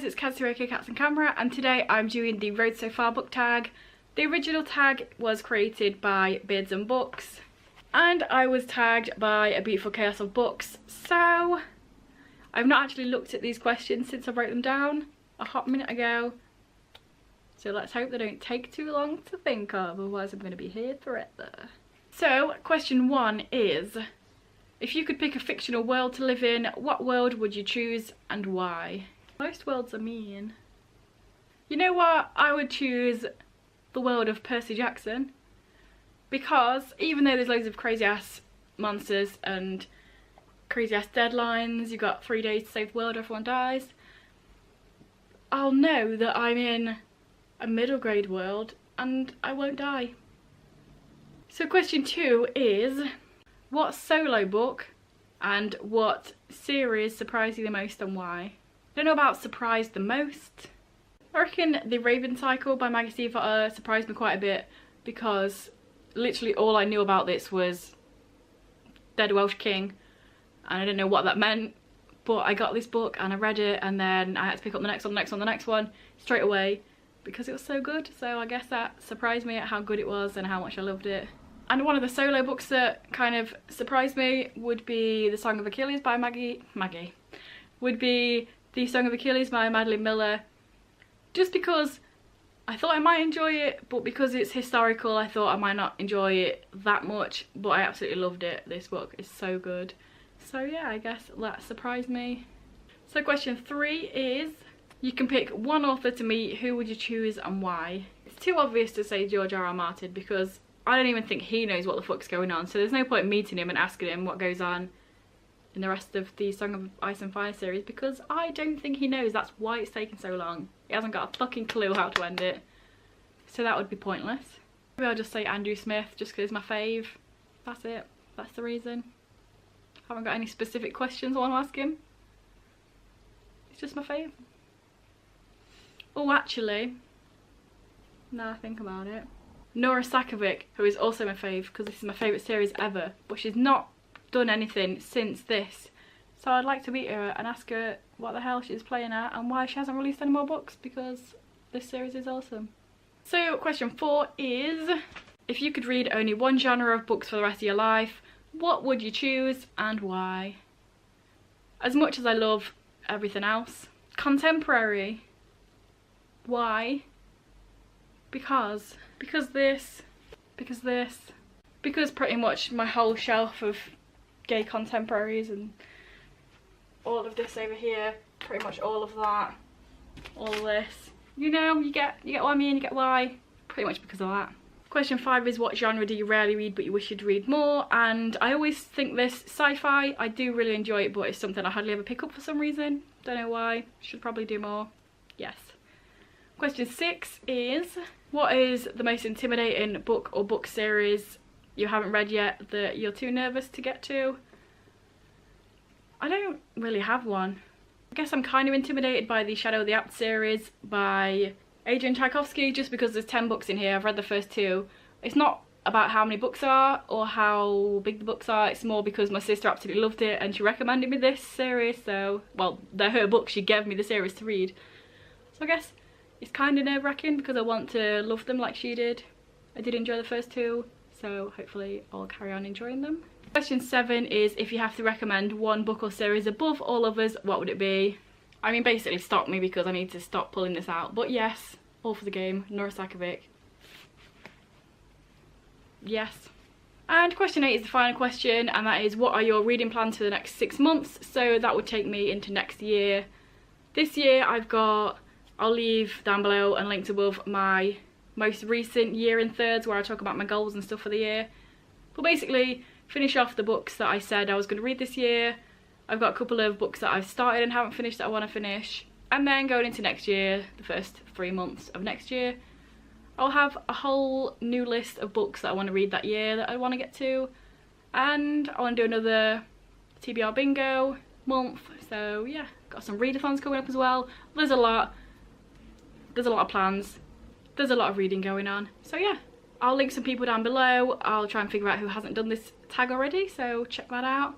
it's Kazuaki Cats and Camera, and today I'm doing the Road So Far book tag. The original tag was created by Beards and Books, and I was tagged by A Beautiful Chaos of Books, so I've not actually looked at these questions since I wrote them down a hot minute ago. So let's hope they don't take too long to think of, otherwise I'm going to be here forever. So, question 1 is, if you could pick a fictional world to live in, what world would you choose and why? Most worlds are mean. You know what? I would choose the world of Percy Jackson, because even though there's loads of crazy ass monsters and crazy ass deadlines, you've got 3 days to save the world, everyone dies, I'll know that I'm in a middle grade world and I won't die. So question 2 is, what solo book and what series surprised you the most and why? I don't know about surprised the most. I reckon The Raven Cycle by Maggie Stiefvater surprised me quite a bit, because literally all I knew about this was Dead Welsh King and I didn't know what that meant, but I got this book and I read it, and then I had to pick up the next one straight away because it was so good. So I guess that surprised me at how good it was and how much I loved it. And one of the solo books that kind of surprised me would be The Song of Achilles by would be The Song of Achilles by Madeline Miller, just because I thought I might enjoy it, but because it's historical I thought I might not enjoy it that much, but I absolutely loved it. This book is so good. So yeah, I guess that surprised me. So question 3 is, you can pick one author to meet, who would you choose and why? It's too obvious to say George R.R. Martin, because I don't even think he knows what the fuck's going on, so there's no point meeting him and asking him what goes on in the rest of the Song of Ice and Fire series, because I don't think he knows. That's why it's taken so long. He hasn't got a fucking clue how to end it, so that would be pointless. Maybe I'll just say Andrew Smith, just because he's my fave. That's it. That's the reason. Haven't got any specific questions I want to ask him. He's just my fave. Oh, actually, now I think about it, Nora Sakovic, who is also my fave, because this is my favourite series ever, but she's not done anything since this, so I'd like to meet her and ask her what the hell she's playing at and why she hasn't released any more books, because this series is awesome. So question 4 is, if you could read only one genre of books for the rest of your life, what would you choose and why? As much as I love everything else, contemporary. Why? Because pretty much my whole shelf of gay contemporaries and all of this over here, pretty much all of that, all of this, you know, you get what I mean, you get why, pretty much because of that. Question 5 is, what genre do you rarely read but you wish you'd read more? And I always think this, sci-fi, I do really enjoy it, but it's something I hardly ever pick up for some reason, don't know why, should probably do more. Yes. Question 6 is, what is the most intimidating book or book series you haven't read yet that you're too nervous to get to? I don't really have one. I guess I'm kind of intimidated by the Shadow of the Apt series by Adrian Tchaikovsky, just because there's 10 books in here. I've read the first 2. It's not about how many books there are or how big the books are, it's more because my sister absolutely loved it and she recommended me this series, so, well, they're her books, she gave me the series to read. So I guess it's kind of nerve-wracking because I want to love them like she did. I did enjoy the first 2, so hopefully I'll carry on enjoying them. Question 7 is, if you have to recommend one book or series above all others, what would it be? I mean, basically stop me because I need to stop pulling this out, but yes, all for the game, Nora Sakovic. Yes. And question 8 is the final question, and that is, what are your reading plans for the next 6 months? So that would take me into next year. This year I'll leave down below and linked above my most recent year in thirds, where I talk about my goals and stuff for the year. But basically, finish off the books that I said I was going to read this year. I've got a couple of books that I've started and haven't finished that I want to finish. And then going into next year, the first 3 months of next year, I'll have a whole new list of books that I want to read that year that I want to get to. And I want to do another TBR bingo month. So yeah, got some readathons coming up as well. There's a lot of plans. There's a lot of reading going on. So yeah, I'll link some people down below. I'll try and figure out who hasn't done this tag already, so check that out.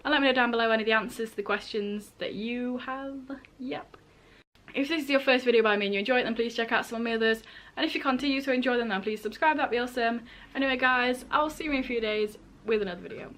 And let me know down below any of the answers to the questions that you have. Yep. If this is your first video by me and you enjoy it, then please check out some of my others. And if you continue to enjoy them, then please subscribe, that'd be awesome. Anyway guys, I will see you in a few days with another video.